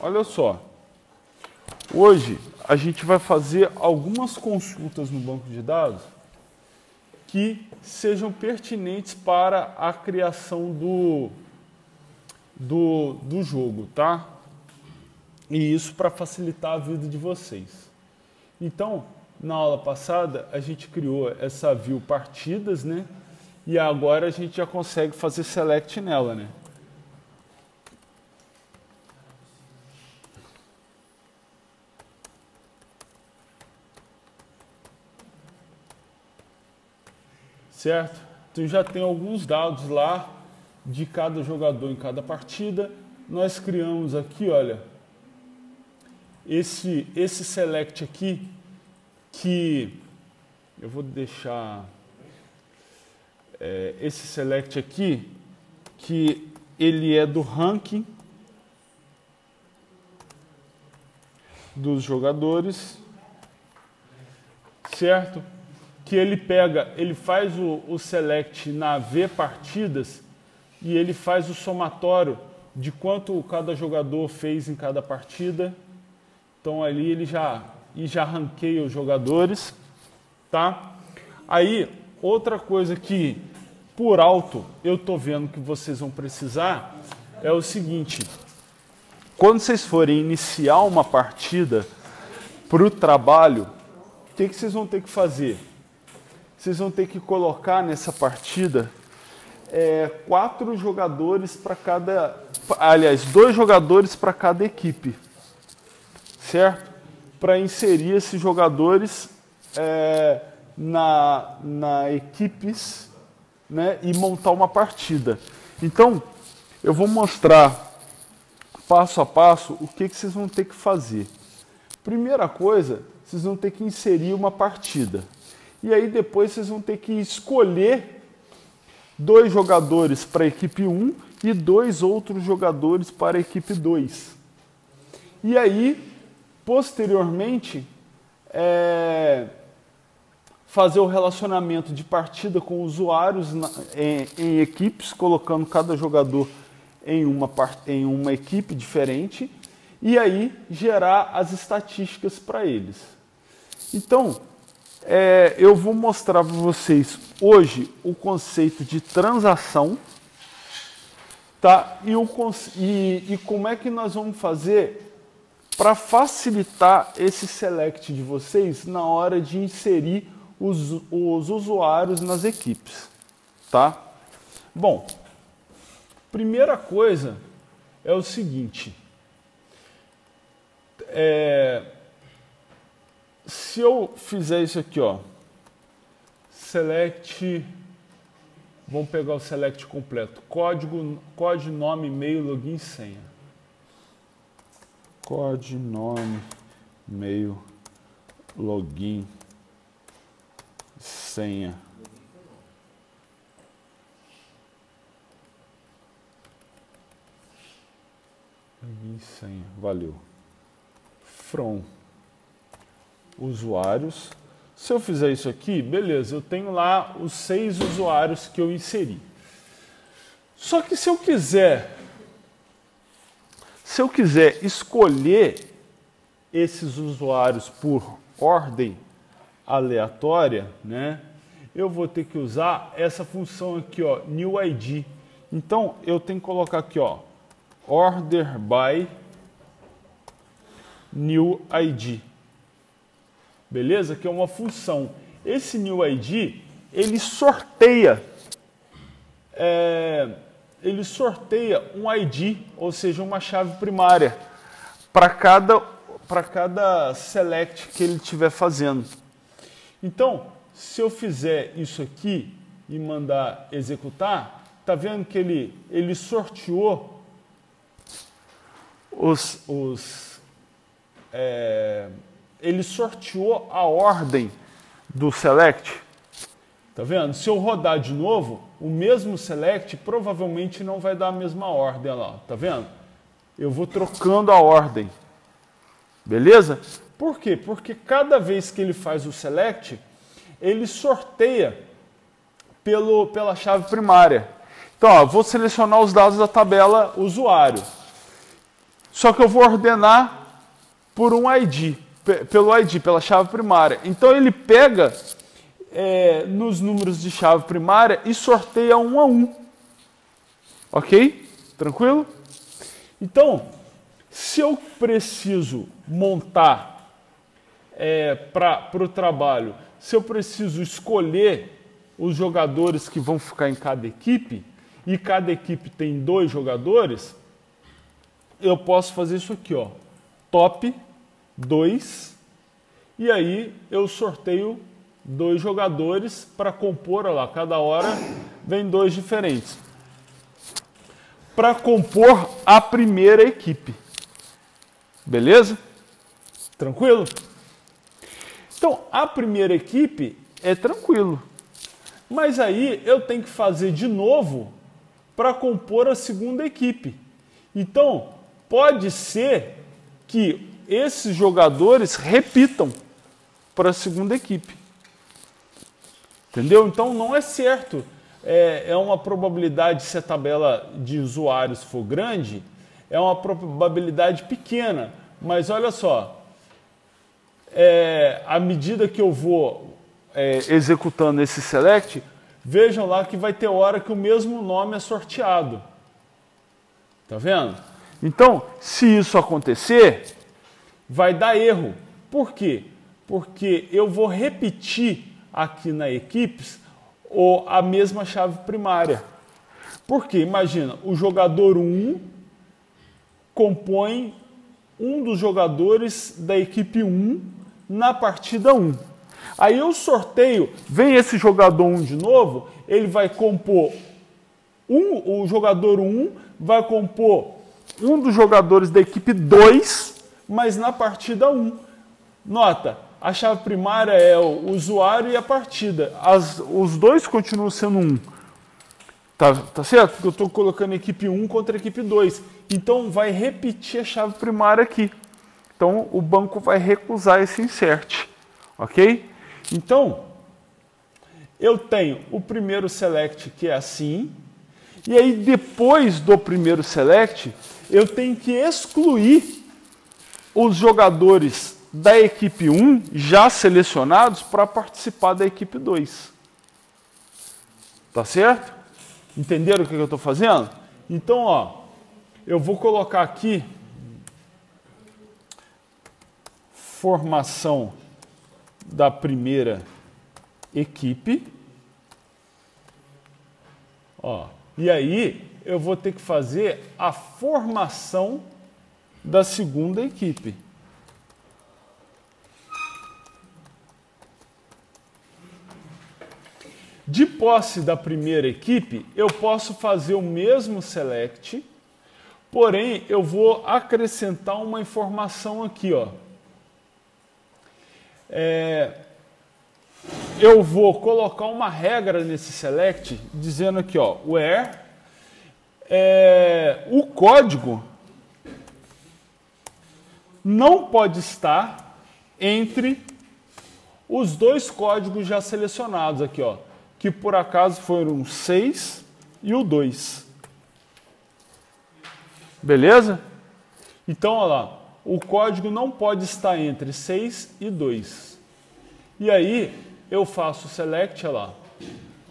olha só. Hoje a gente vai fazer algumas consultas no banco de dados que sejam pertinentes para a criação do jogo, tá? E isso para facilitar a vida de vocês. Então, na aula passada, a gente criou essa view partidas, né? E agora a gente já consegue fazer select nela, né? Certo? Então já tem alguns dados lá de cada jogador em cada partida. Nós criamos aqui, olha, esse select aqui, que eu vou deixar esse select aqui, que ele é do ranking dos jogadores, certo? Que ele faz o select na V partidas e ele faz o somatório de quanto cada jogador fez em cada partida. Então ali ele já ranqueia os jogadores, tá? Aí, outra coisa que por alto eu tô vendo que vocês vão precisar é o seguinte: quando vocês forem iniciar uma partida para o trabalho, o que vocês vão ter que fazer? Vocês vão ter que colocar nessa partida 4 jogadores para cada... Aliás, 2 jogadores para cada equipe, certo? Para inserir esses jogadores na equipes, né, e montar uma partida. Então, eu vou mostrar passo a passo o que vocês vão ter que fazer. Primeira coisa, vocês vão ter que inserir uma partida. E aí depois vocês vão ter que escolher 2 jogadores para a equipe 1 e 2 outros jogadores para a equipe 2. E aí, posteriormente, fazer o relacionamento de partida com usuários em equipes, colocando cada jogador em uma equipe diferente, e aí gerar as estatísticas para eles. Então, eu vou mostrar para vocês hoje o conceito de transação, tá? E como é que nós vamos fazer para facilitar esse select de vocês na hora de inserir os usuários nas equipes, tá? Bom, primeira coisa é o seguinte: se eu fizer isso aqui, ó, select, vamos pegar o select completo, código, nome, e-mail, login, senha. Código, nome, e-mail, login, senha. Login, senha, valeu. From usuários. Se eu fizer isso aqui, beleza, eu tenho lá os 6 usuários que eu inseri. Só que se eu quiser escolher esses usuários por ordem aleatória, né, eu vou ter que usar essa função aqui, ó, new ID. Então eu tenho que colocar aqui, ó, order by new ID. Beleza? Que é uma função. Esse new ID, ele sorteia um ID, ou seja, uma chave primária, para cada select que ele estiver fazendo. Então, se eu fizer isso aqui e mandar executar, tá vendo que ele sorteou ele sorteou a ordem do select. Tá vendo? Se eu rodar de novo, o mesmo select provavelmente não vai dar a mesma ordem lá. Tá vendo? Eu vou trocando a ordem. Beleza? Por quê? Porque cada vez que ele faz o select, ele sorteia pela chave primária. Então, ó, vou selecionar os dados da tabela usuário. só que eu vou ordenar por um ID, pelo ID, pela chave primária. Então ele pega nos números de chave primária e sorteia um a um. Ok? Tranquilo? Então, se eu preciso montar para o trabalho, se eu preciso escolher os jogadores que vão ficar em cada equipe, e cada equipe tem 2 jogadores, eu posso fazer isso aqui, ó, top 2, e aí eu sorteio 2 jogadores para compor, olha lá, cada hora vem 2 diferentes, para compor a primeira equipe. Beleza? Tranquilo? Então, a primeira equipe é tranquilo. Mas aí eu tenho que fazer de novo para compor a segunda equipe. Então, pode ser que esses jogadores repitam para a segunda equipe. Entendeu? Então, não é certo. É uma probabilidade, se a tabela de usuários for grande, é uma probabilidade pequena. Mas olha só, à medida que eu vou executando esse select, vejam lá que vai ter hora que o mesmo nome é sorteado. Tá vendo? Então, se isso acontecer, vai dar erro. Por quê? Porque eu vou repetir aqui na equipes a mesma chave primária. Porque, imagina, o jogador 1 compõe um dos jogadores da equipe 1 na partida 1. Aí eu sorteio, vem esse jogador 1 de novo, ele vai compor o jogador 1 vai compor um dos jogadores da equipe 2, mas na partida 1. Nota, a chave primária é o usuário e a partida. Os dois continuam sendo 1. Tá certo? Porque eu estou colocando a equipe 1 contra a equipe 2. Então vai repetir a chave primária aqui. Então o banco vai recusar esse insert. Ok? Então, eu tenho o primeiro select que é assim. E aí depois do primeiro select, eu tenho que excluir os jogadores da equipe 1 já selecionados para participar da equipe 2. Tá certo? Entenderam o que eu estou fazendo? Então, ó, eu vou colocar aqui formação da primeira equipe. Ó, e aí eu vou ter que fazer a formação da segunda equipe. De posse da primeira equipe, eu posso fazer o mesmo select, porém eu vou acrescentar uma informação aqui, ó. Eu vou colocar uma regra nesse select, dizendo aqui, ó, where o código não pode estar entre os 2 códigos já selecionados aqui, ó, que por acaso foram o 6 e o 2. Beleza? Então, olha lá, o código não pode estar entre 6 e 2. E aí, eu faço o select, olha lá,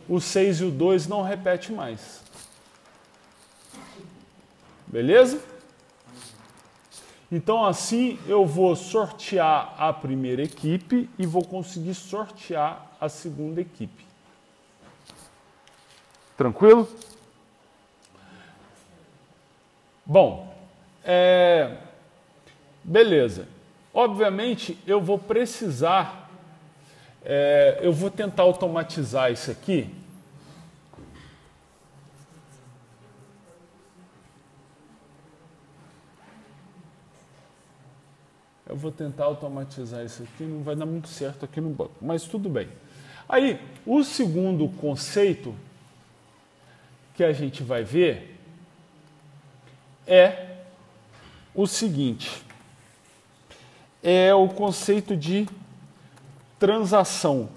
o 6 e o 2 não repete mais. Beleza? Então, assim, eu vou sortear a primeira equipe e vou conseguir sortear a segunda equipe. Tranquilo? Bom, beleza. Obviamente, eu vou precisar, eu vou tentar automatizar isso aqui. Eu vou tentar automatizar isso aqui, não vai dar muito certo aqui no banco, mas tudo bem. Aí, o segundo conceito que a gente vai ver é o seguinte, é o conceito de transação,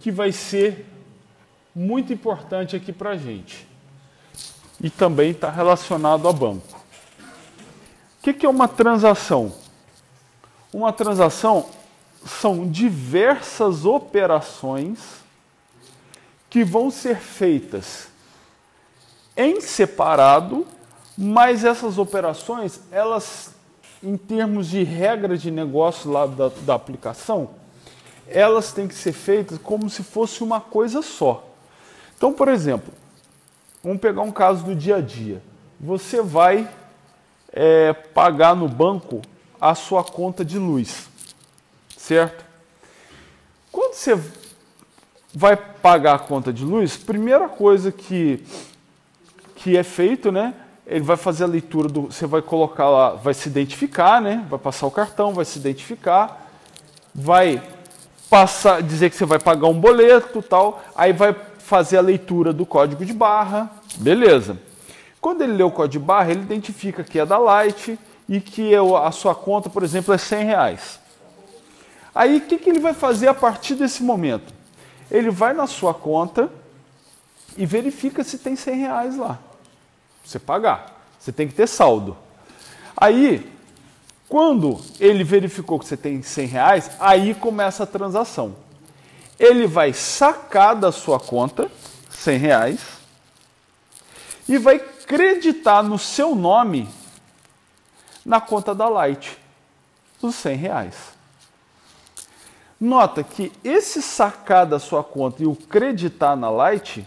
que vai ser muito importante aqui para a gente e também está relacionado ao banco. que é uma transação? Uma transação são diversas operações que vão ser feitas em separado, mas essas operações, elas, em termos de regra de negócio lá da aplicação, elas têm que ser feitas como se fosse uma coisa só. Então, por exemplo, vamos pegar um caso do dia a dia. Você vai pagar no banco a sua conta de luz, certo? Quando você vai pagar a conta de luz, primeira coisa que é feito, né? Ele vai fazer a leitura você vai colocar lá, vai se identificar, né? Vai passar o cartão, vai se identificar, vai dizer que você vai pagar um boleto, tal, aí vai fazer a leitura do código de barra, beleza. Quando ele lê o código de barra, ele identifica que é da Light e que a sua conta, por exemplo, é R$100. Aí, o que ele vai fazer a partir desse momento? Ele vai na sua conta e verifica se tem R$100 lá. Você pagar. Você tem que ter saldo. Aí, quando ele verificou que você tem R$100, aí começa a transação. Ele vai sacar da sua conta R$100 e vai creditar no seu nome na conta da Light os R$100. Nota que esse sacar da sua conta e o creditar na Light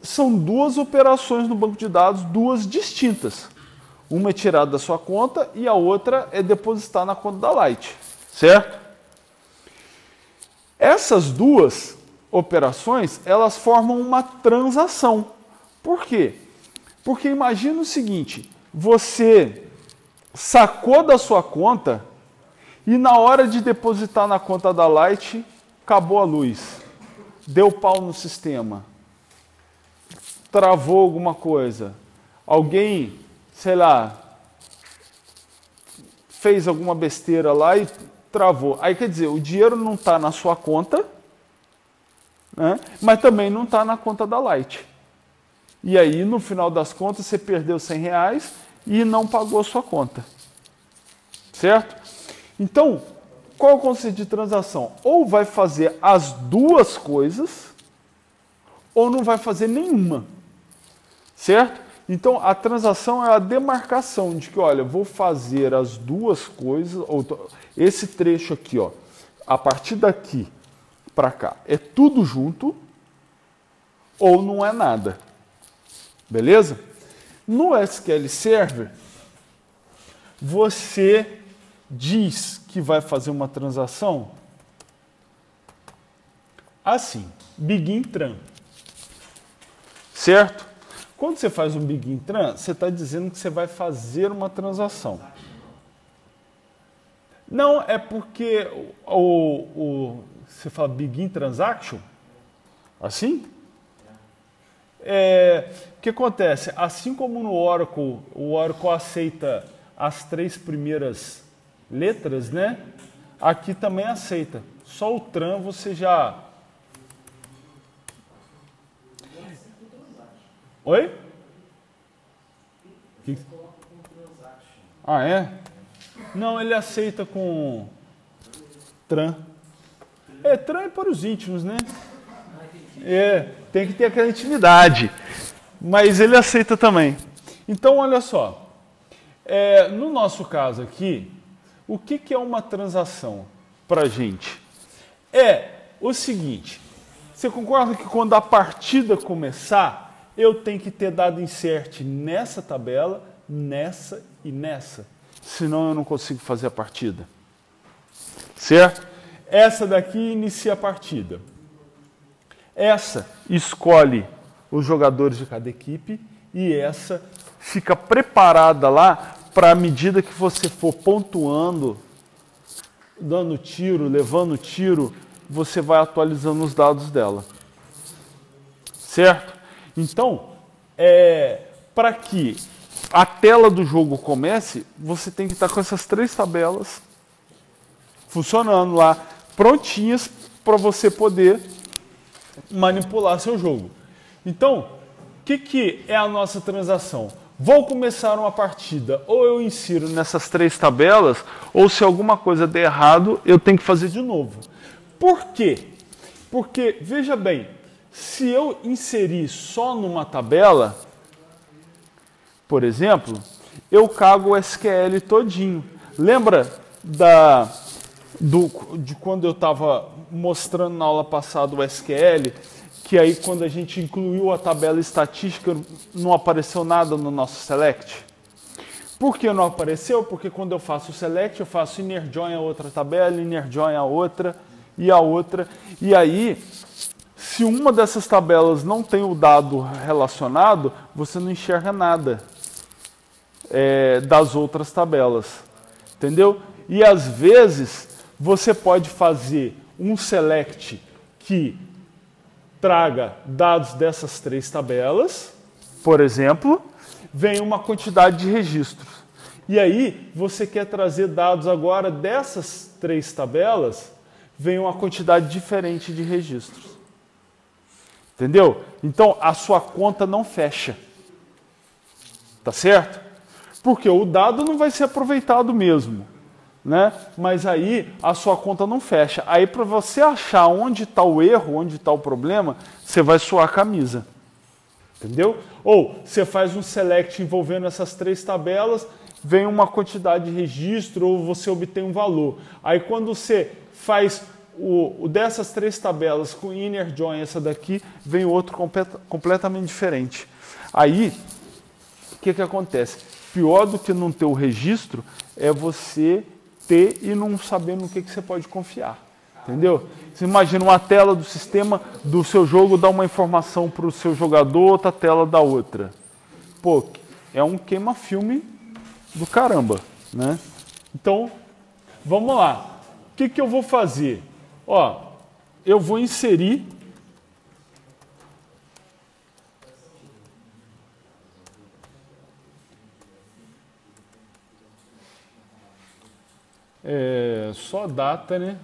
são duas operações no banco de dados, duas distintas. Uma é tirar da sua conta e a outra é depositar na conta da Light, certo? Essas duas operações, elas formam uma transação. Por quê? Porque imagina o seguinte, você sacou da sua conta e na hora de depositar na conta da Light, acabou a luz, deu pau no sistema, travou alguma coisa, alguém, sei lá, fez alguma besteira lá e travou. Aí quer dizer, o dinheiro não está na sua conta, né, mas também não está na conta da Light. E aí, no final das contas, você perdeu R$100 e não pagou a sua conta. Certo? Então, qual é o conceito de transação? Ou vai fazer as duas coisas, ou não vai fazer nenhuma. Certo? Então, a transação é a demarcação de que, olha, vou fazer as duas coisas, ou esse trecho aqui, ó, a partir daqui para cá, é tudo junto, ou não é nada. Beleza? No SQL Server, você diz que vai fazer uma transação assim, begin tran. Certo? Quando você faz um begin tran, você está dizendo que você vai fazer uma transação. Não, é porque você fala begin transaction, assim? O que acontece? Assim como no Oracle, o Oracle aceita as 3 primeiras letras, né? Aqui também aceita. Só o tran você já... Oi? Ah, é? Não, ele aceita com tran. Tran é para os íntimos, né? Tem que ter aquela intimidade. Mas ele aceita também. Então, olha só. No nosso caso aqui, o que é uma transação para a gente? É o seguinte. Você concorda que quando a partida começar, eu tenho que ter dado insert nessa tabela, nessa e nessa? Senão eu não consigo fazer a partida. Certo? Essa daqui inicia a partida. Essa escolhe os jogadores de cada equipe e essa fica preparada lá para, à medida que você for pontuando, dando tiro, levando tiro, você vai atualizando os dados dela. Certo? Então, para que a tela do jogo comece, você tem que estar com essas 3 tabelas funcionando lá, prontinhas para você poder manipular seu jogo. Então, o que é a nossa transação? vou começar uma partida, ou eu insiro nessas 3 tabelas, ou se alguma coisa der errado, eu tenho que fazer de novo. Por quê? Porque, veja bem, se eu inserir só numa tabela, por exemplo, eu cago o SQL todinho. Lembra de quando eu estava mostrando na aula passada o SQL, que aí quando a gente incluiu a tabela estatística não apareceu nada no nosso select? Por que não apareceu? Porque quando eu faço o select, eu faço inner join a outra tabela, inner join a outra, e aí, se uma dessas tabelas não tem o dado relacionado, você não enxerga nada das outras tabelas, entendeu? E às vezes, você pode fazer um select que traga dados dessas 3 tabelas, por exemplo, vem uma quantidade de registros. E aí, você quer trazer dados agora dessas 3 tabelas, vem uma quantidade diferente de registros. Entendeu? Então, a sua conta não fecha. Tá certo? Porque o dado não vai ser aproveitado mesmo, né? Mas aí a sua conta não fecha. Aí para você achar onde está o erro, onde está o problema, você vai suar a camisa. Entendeu? Ou você faz um select envolvendo essas 3 tabelas, vem uma quantidade de registro ou você obtém um valor. Aí quando você faz o dessas 3 tabelas com inner join, essa daqui, vem outro completamente diferente. Aí, o que acontece? Pior do que não ter o registro é você ter e não saber no que você pode confiar. Entendeu? Você imagina uma tela do sistema do seu jogo dá uma informação para o seu jogador, outra tela da outra. Pô, é um queima-filme do caramba, né? Então, vamos lá. O que eu vou fazer? Ó, eu vou inserir só data, né?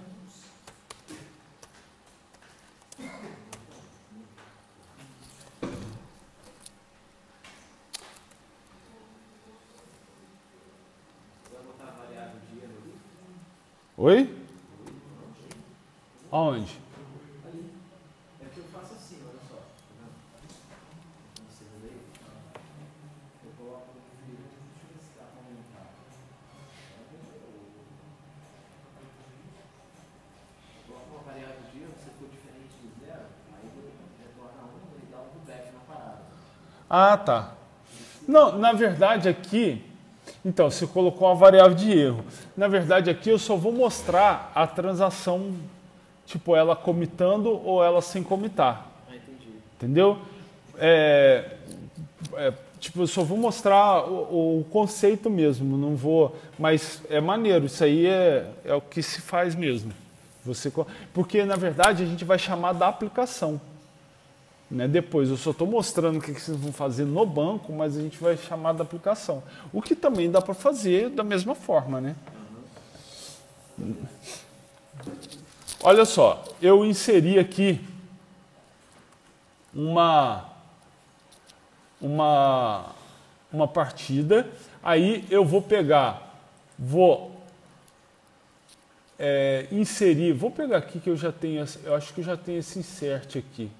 Oi? Aonde? É que eu faço assim, olha só. Eu coloco no vídeo, deixa eu ver se dá para aumentar. Coloco uma variável de erro, se for diferente de 0, aí retorna 1 e dá um pullback na parada. Ah, tá. Não, na verdade aqui, então, você colocou uma variável de erro. Na verdade aqui eu só vou mostrar a transação, tipo ela comitando ou ela sem comitar. Ah, entendi. Entendeu? Tipo, eu só vou mostrar o conceito mesmo, não vou. Mas é maneiro, isso aí é o que se faz mesmo. Porque, na verdade, a gente vai chamar da aplicação. Né? Depois, eu só estou mostrando o que vocês vão fazer no banco, mas a gente vai chamar da aplicação. O que também dá para fazer da mesma forma, né? Olha só, eu inseri aqui uma partida, aí eu vou pegar, inserir, vou pegar aqui que eu já tenho, eu acho que eu já tenho esse insert aqui.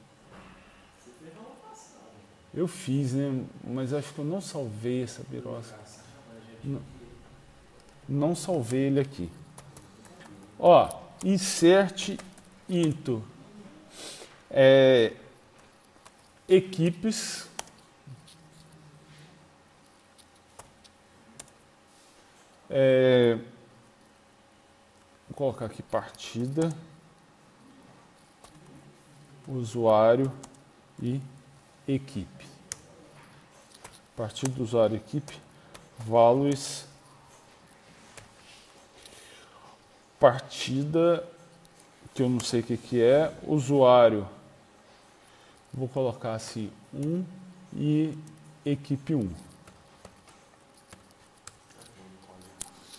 Eu fiz, né? Mas acho que eu não salvei essa birosa. Não salvei ele aqui. Ó, insert into equipes. Vou colocar aqui partida, usuário e equipe. Partida do usuário e equipe, values, partida, que eu não sei o que é, usuário, vou colocar assim, 1 e equipe 1.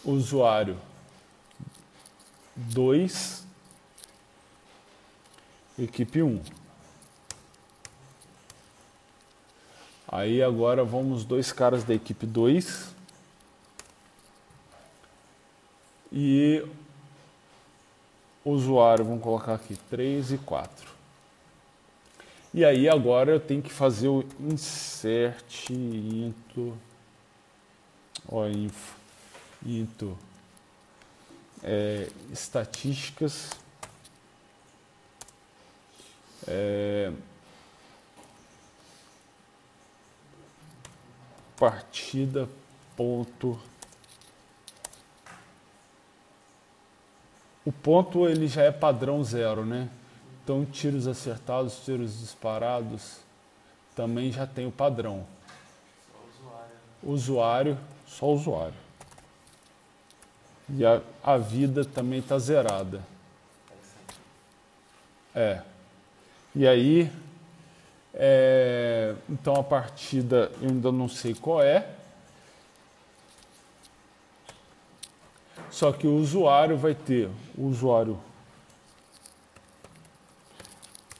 Usuário 2, equipe 1. Aí agora vamos 2 caras da equipe 2. E o usuário, vamos colocar aqui 3 e 4. E aí agora eu tenho que fazer o insert into, into estatísticas, partida ponto. O ponto ele já é padrão 0, né? Então tiros acertados, tiros disparados, também já tem o padrão. Usuário, só usuário. E a vida também está zerada. E aí, então a partida eu ainda não sei qual é. Só que o usuário vai ter o usuário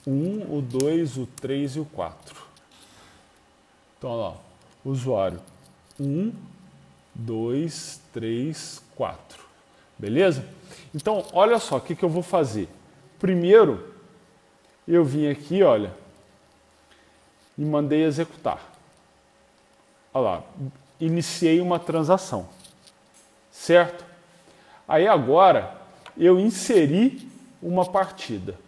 1, o 2, o 3 e o 4. Então, olha lá, usuário 1, 2, 3, 4. Beleza? Então, olha só o que eu vou fazer. Primeiro, eu vim aqui, olha, e mandei executar. Olha lá, iniciei uma transação. Certo? Aí agora, eu inseri uma partida.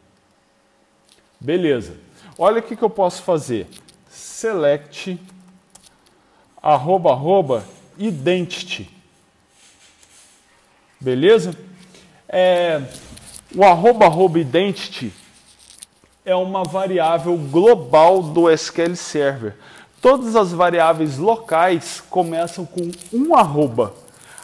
Beleza. Olha o que eu posso fazer. Select @ identity. Beleza? O @ identity é uma variável global do SQL Server. Todas as variáveis locais começam com um arroba.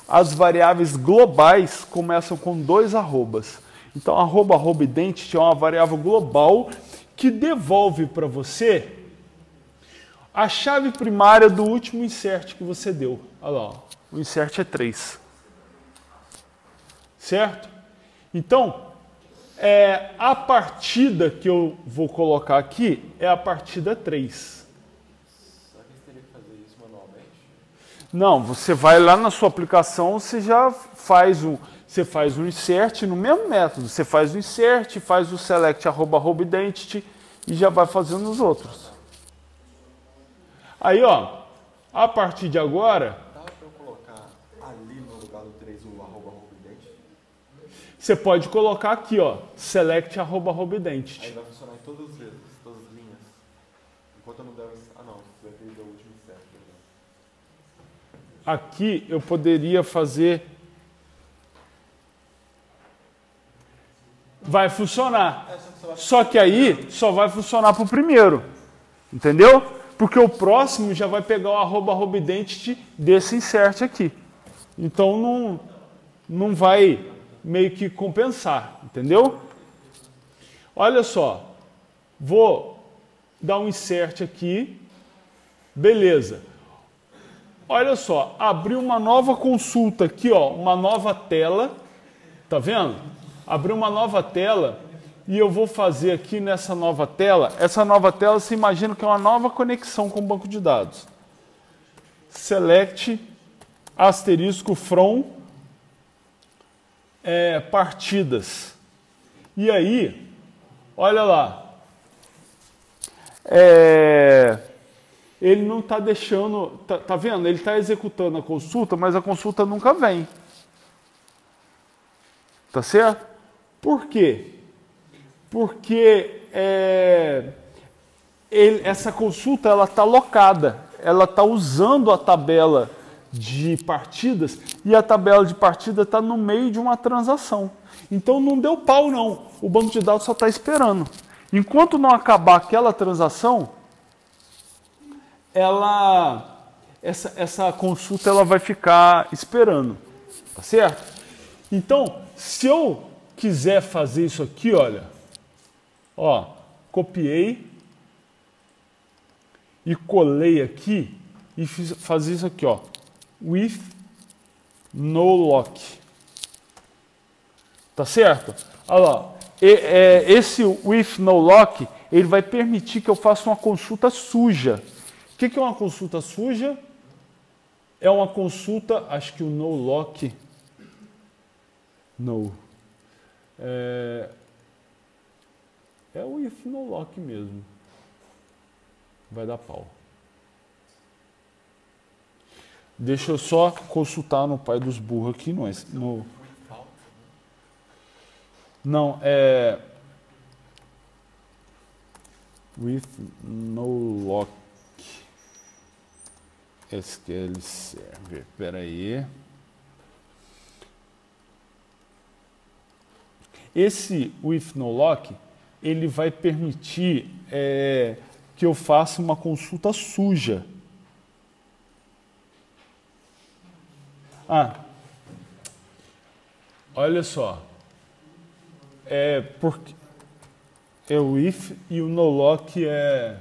As variáveis globais começam com 2 arrobas. Então, @ identity é uma variável global que devolve para você a chave primária do último insert que você deu. Olha lá, ó. O insert é 3. Certo? Então, a partida que eu vou colocar aqui é a partida 3. Será que você teria que fazer isso manualmente? Não, você vai lá na sua aplicação, você já faz um insert no mesmo método. Você faz o insert, faz o select @ identity e já vai fazendo os outros. Aí, ó, a partir de agora, Dá para eu colocar ali no lugar do 3 o @ identity? você pode colocar aqui, ó, select @ identity. Aí vai funcionar em todas as vezes, todas as linhas. Enquanto eu não der o... Ah, não, você vai perder o último insert. Aqui eu poderia fazer... Vai funcionar. Só que aí só vai funcionar para o primeiro. Entendeu? Porque o próximo já vai pegar o @ identity desse insert aqui. Então não vai meio que compensar. Entendeu? Olha só. Vou dar um insert aqui. Beleza. Olha só. Abriu uma nova consulta aqui, ó. Uma nova tela. Tá vendo? Abrir uma nova tela e eu vou fazer aqui nessa nova tela, essa nova tela você imagina que é uma nova conexão com o banco de dados. Select asterisco from partidas. E aí, olha lá, ele não está deixando, tá vendo? Ele está executando a consulta, mas a consulta nunca vem. Tá certo? Por quê? Porque essa consulta ela está locada, ela está usando a tabela de partidas e a tabela de partida está no meio de uma transação. Então não deu pau não, o banco de dados só está esperando. Enquanto não acabar aquela transação, essa consulta ela vai ficar esperando, tá certo? Então, se eu quiser fazer isso aqui, olha, ó, copiei e colei aqui e fazer isso aqui, ó, with no lock. Tá certo? Olha lá, esse with no lock, ele vai permitir que eu faça uma consulta suja. que é uma consulta suja? É uma consulta, acho que o no lock, no, é o if no lock mesmo. Vai dar pau. Deixa eu só consultar no pai dos burros aqui, não, é with no lock SQL Server. Espera aí. Esse with no lock, ele vai permitir que eu faça uma consulta suja. Olha só. Porque o if e o no lock é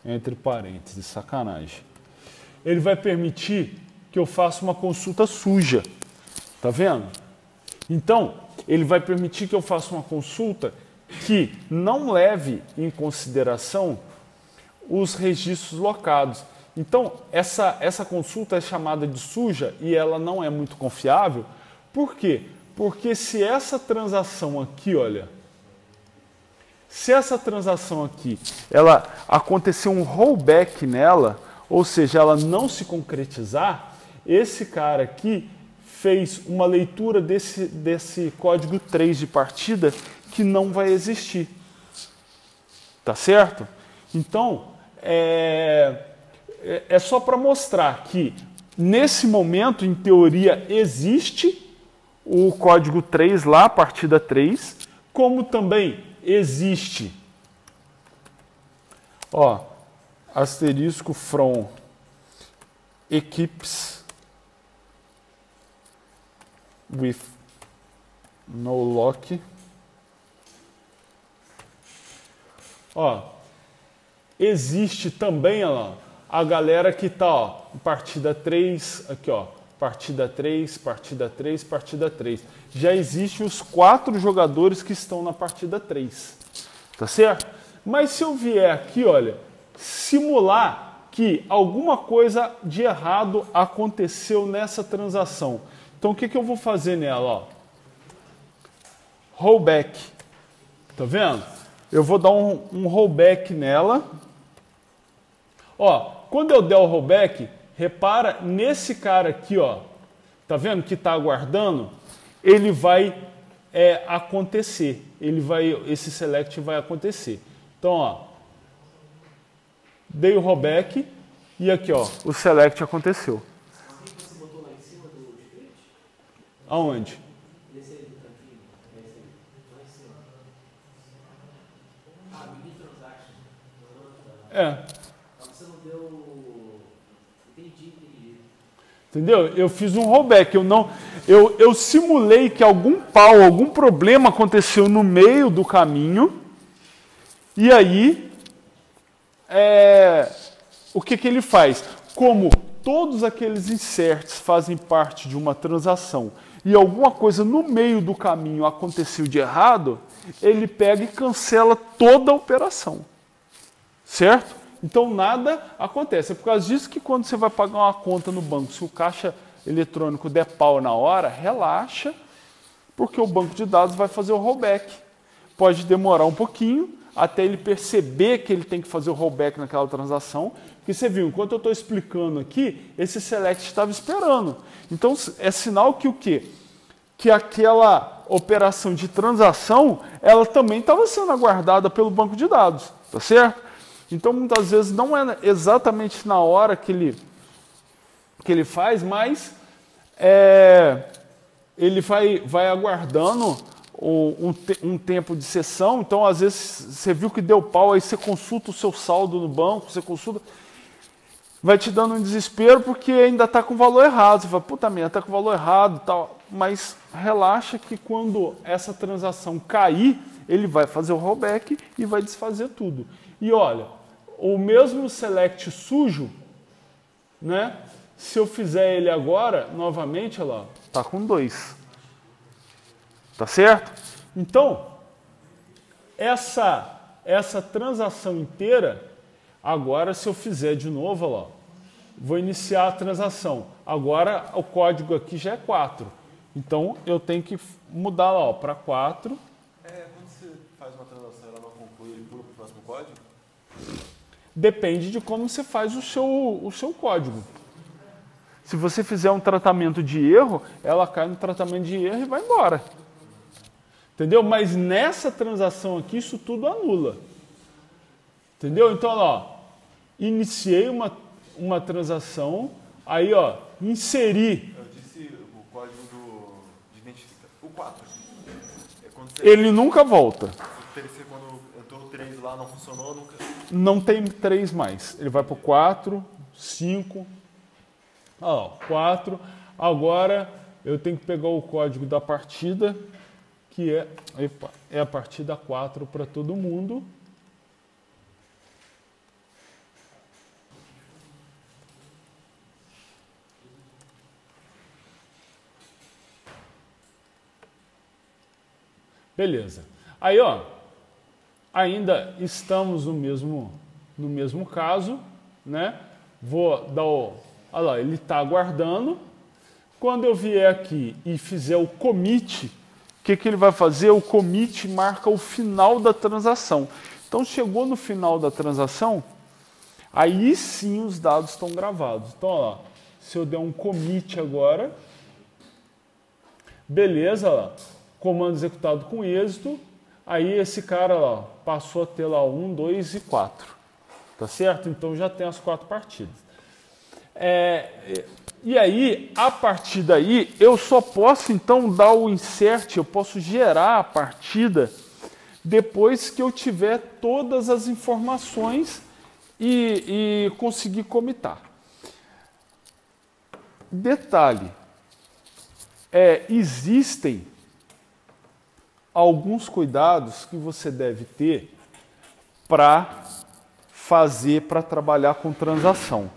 entre parênteses, sacanagem. Ele vai permitir que eu faça uma consulta suja. Tá vendo? Então, ele vai permitir que eu faça uma consulta que não leve em consideração os registros locados. Então, essa consulta é chamada de suja e ela não é muito confiável. Por quê? Porque se essa transação aqui, olha, se essa transação aqui, ela acontecer um rollback nela, ou seja, ela não se concretizar, esse cara aqui fez uma leitura desse código 3 de partida que não vai existir. Tá certo? Então, é só para mostrar que, nesse momento, em teoria, existe o código 3 lá, partida 3, como também existe, ó, asterisco from equipes with no lock. Ó, existe também, ó, a galera que tá, ó, partida 3, aqui, ó, partida 3, partida 3, partida 3. Já existem os 4 jogadores que estão na partida 3. Tá certo? Mas se eu vier aqui, olha, simular que alguma coisa de errado aconteceu nessa transação. Então o que eu vou fazer nela? Ó? Rollback. Tá vendo? Eu vou dar um rollback nela. Ó, quando eu der o rollback, repara nesse cara aqui, ó. Tá vendo que está aguardando? Ele vai acontecer. Esse select vai acontecer. Então, ó, dei o rollback e aqui, ó, o select aconteceu. Você botou lá em cima do script? Aonde? Esse aí do cantinho. Esse aí. Lá em cima. Begin transaction. Você não deu. Entendi. Entendeu? Eu fiz um rollback. Eu simulei que algum problema aconteceu no meio do caminho. E aí, o que ele faz? Como todos aqueles inserts fazem parte de uma transação e alguma coisa no meio do caminho aconteceu de errado, ele pega e cancela toda a operação. Certo? Então nada acontece. É por causa disso que quando você vai pagar uma conta no banco, se o caixa eletrônico der pau na hora, relaxa, porque o banco de dados vai fazer o rollback. Pode demorar um pouquinho até ele perceber que ele tem que fazer o rollback naquela transação, porque você viu, enquanto eu estou explicando aqui, esse select estava esperando. Então é sinal que o quê? Que aquela operação de transação, ela também estava sendo aguardada pelo banco de dados, tá certo? Então, muitas vezes, não é exatamente na hora que ele faz, mas ele vai aguardando um tempo de sessão. Então, às vezes, você viu que deu pau, aí você consulta o seu saldo no banco, você consulta, vai te dando um desespero porque ainda está com o valor errado. Você fala, puta merda, está com o valor errado, tal. Mas relaxa que quando essa transação cair, ele vai fazer o rollback e vai desfazer tudo. E olha, o mesmo select sujo, né? Se eu fizer ele agora, novamente, olha lá, tá com 2. Tá certo? Então, essa transação inteira, Agora, se eu fizer de novo, olha lá, vou iniciar a transação. Agora, o código aqui já é 4. Então, eu tenho que mudar lá para 4. Quando você faz uma transação e ela não conclui, ele pula para o próximo código? Depende de como você faz o seu código. Se você fizer um tratamento de erro, ela cai no tratamento de erro e vai embora. Entendeu? Mas nessa transação aqui, isso tudo anula. Entendeu? Então, ó, iniciei uma transação, aí, ó, inseri. Eu disse o código de identificação. O 4. Ele nunca volta. Quando entrou o 3 lá, não funcionou, nunca. Não tem 3 mais. Ele vai para o 4, 5. Ó, 4. Agora eu tenho que pegar o código da partida, que é a partida 4 para todo mundo. Beleza. Aí, ó, ainda estamos no mesmo caso, né? Vou dar o... Olha lá, ele está aguardando. Quando eu vier aqui e fizer o commit, o que ele vai fazer? O commit marca o final da transação. Então, chegou no final da transação, aí sim os dados estão gravados. Então, ó, se eu der um commit agora, beleza, ó, comando executado com êxito, aí esse cara ó, passou a ter lá 1, 2 e 4. Tá certo? Então já tem as 4 partidas. E aí, a partir daí, eu só posso então dar o insert, eu posso gerar a partida depois que eu tiver todas as informações e conseguir comitar. Detalhe, existem alguns cuidados que você deve ter para trabalhar com transação.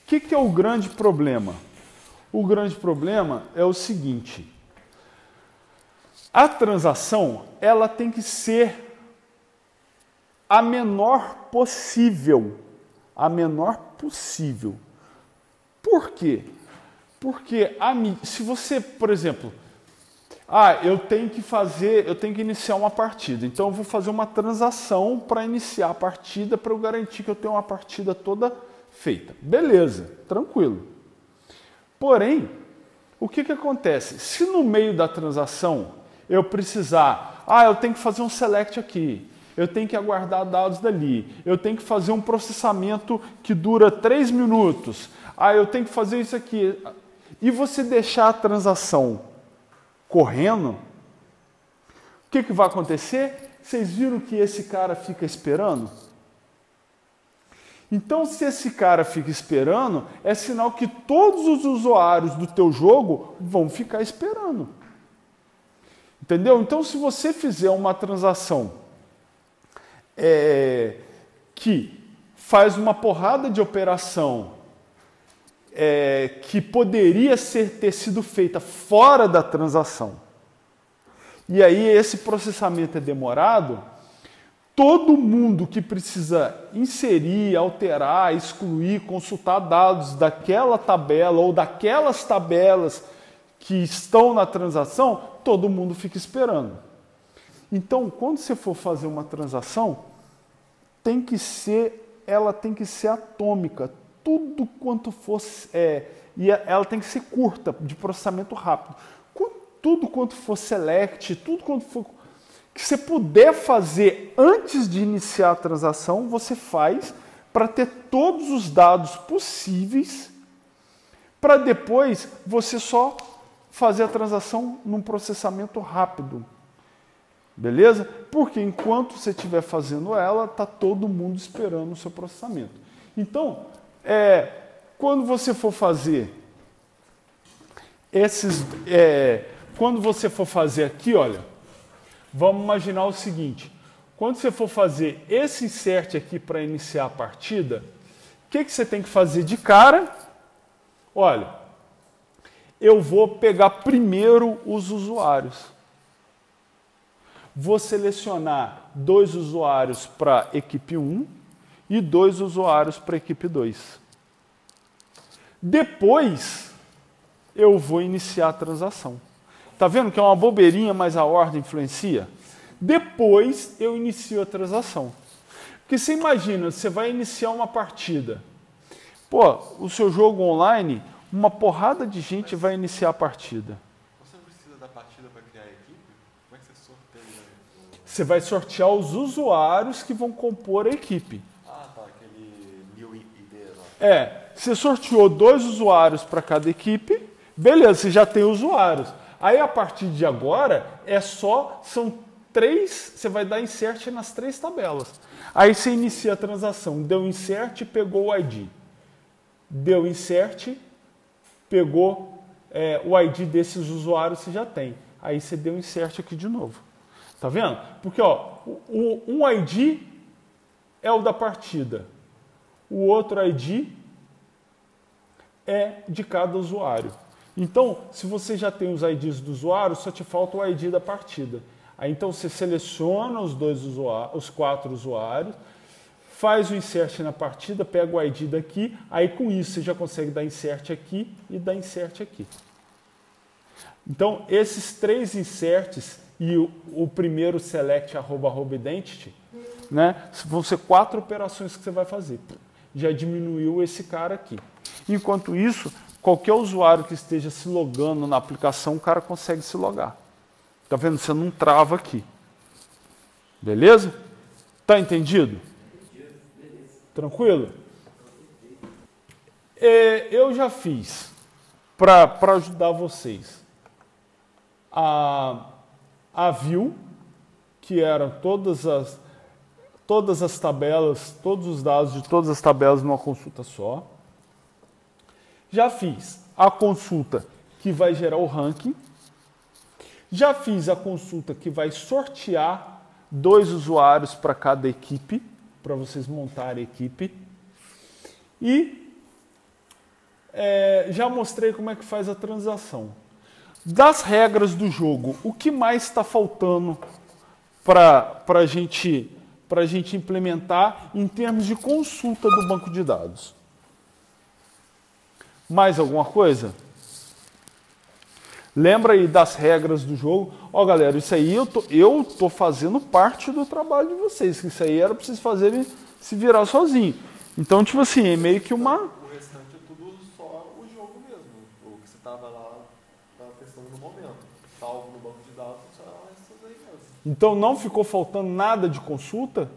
O que é o grande problema? O grande problema é o seguinte: a transação ela tem que ser a menor possível. A menor possível. Por quê? Porque se você, por exemplo, eu tenho que iniciar uma partida, então eu vou fazer uma transação para iniciar a partida para eu garantir que eu tenho uma partida toda feita. Beleza, tranquilo. Porém, o que acontece? Se no meio da transação eu precisar, eu tenho que fazer um select aqui, eu tenho que aguardar dados dali, eu tenho que fazer um processamento que dura 3 minutos, eu tenho que fazer isso aqui, e você deixar a transação correndo, o que vai acontecer? Vocês viram que esse cara fica esperando? Então, se esse cara fica esperando, é sinal que todos os usuários do teu jogo vão ficar esperando. Entendeu? Então, se você fizer uma transação que faz uma porrada de operação que poderia ter sido feita fora da transação, e aí esse processamento é demorado, todo mundo que precisa inserir, alterar, excluir, consultar dados daquela tabela ou daquelas tabelas que estão na transação, todo mundo fica esperando. Então, quando você for fazer uma transação, ela tem que ser atômica. Tudo quanto fosse... e ela tem que ser curta, de processamento rápido. Tudo quanto for select, tudo quanto for... que você puder fazer antes de iniciar a transação, você faz para ter todos os dados possíveis, para depois você só fazer a transação num processamento rápido. Beleza? Porque enquanto você estiver fazendo ela, está todo mundo esperando o seu processamento. Então, quando você for fazer quando você for fazer aqui, olha, vamos imaginar o seguinte: quando você for fazer esse insert aqui para iniciar a partida, o que você tem que fazer de cara? Olha, eu vou pegar primeiro os usuários. Vou selecionar 2 usuários para equipe 1 e 2 usuários para a equipe 2. Depois, eu vou iniciar a transação. Tá vendo que é uma bobeirinha, mas a ordem influencia? Depois, eu inicio a transação. Porque você imagina, você vai iniciar uma partida. Pô, o seu jogo online, uma porrada de gente vai iniciar a partida. Você não precisa da partida para criar a equipe? Como é que você sorteia? Você vai sortear os usuários que vão compor a equipe. Ah, tá, aquele new ID lá. Você sorteou 2 usuários para cada equipe, beleza, você já tem usuários. Aí a partir de agora são 3, você vai dar insert nas 3 tabelas. Aí você inicia a transação, deu insert, pegou o ID. Deu insert, pegou o ID desses usuários que você já tem. Aí você deu insert aqui de novo. Tá vendo? Porque um ID é o da partida. O outro ID é de cada usuário. Então, se você já tem os IDs do usuário, só te falta o ID da partida. Aí então você seleciona os 4 usuários, faz o insert na partida, pega o ID daqui, aí com isso você já consegue dar insert aqui e dar insert aqui. Então, esses 3 inserts e o primeiro select @identity, né, vão ser 4 operações que você vai fazer. Já diminuiu esse cara aqui. Enquanto isso, qualquer usuário que esteja se logando na aplicação, o cara consegue se logar. Tá vendo? Você não trava aqui. Beleza? Tá entendido? Tranquilo? Eu já fiz, para ajudar vocês, a view, que era todas as tabelas, todos os dados de todas as tabelas numa consulta só. Já fiz a consulta que vai gerar o ranking. Já fiz a consulta que vai sortear 2 usuários para cada equipe, para vocês montarem a equipe. E já mostrei como é que faz a transação. Das regras do jogo, o que mais está faltando para a gente implementar em termos de consulta do banco de dados? Mais alguma coisa? Lembra aí das regras do jogo? Ó, galera, isso aí eu tô fazendo parte do trabalho de vocês. Isso aí era para vocês fazerem se virar sozinho. Então, tipo assim, é meio que uma... O restante é tudo só o jogo mesmo. O que você estava lá, estava testando no momento. Salvo no banco de dados, só essas aí mesmo. Então não ficou faltando nada de consulta?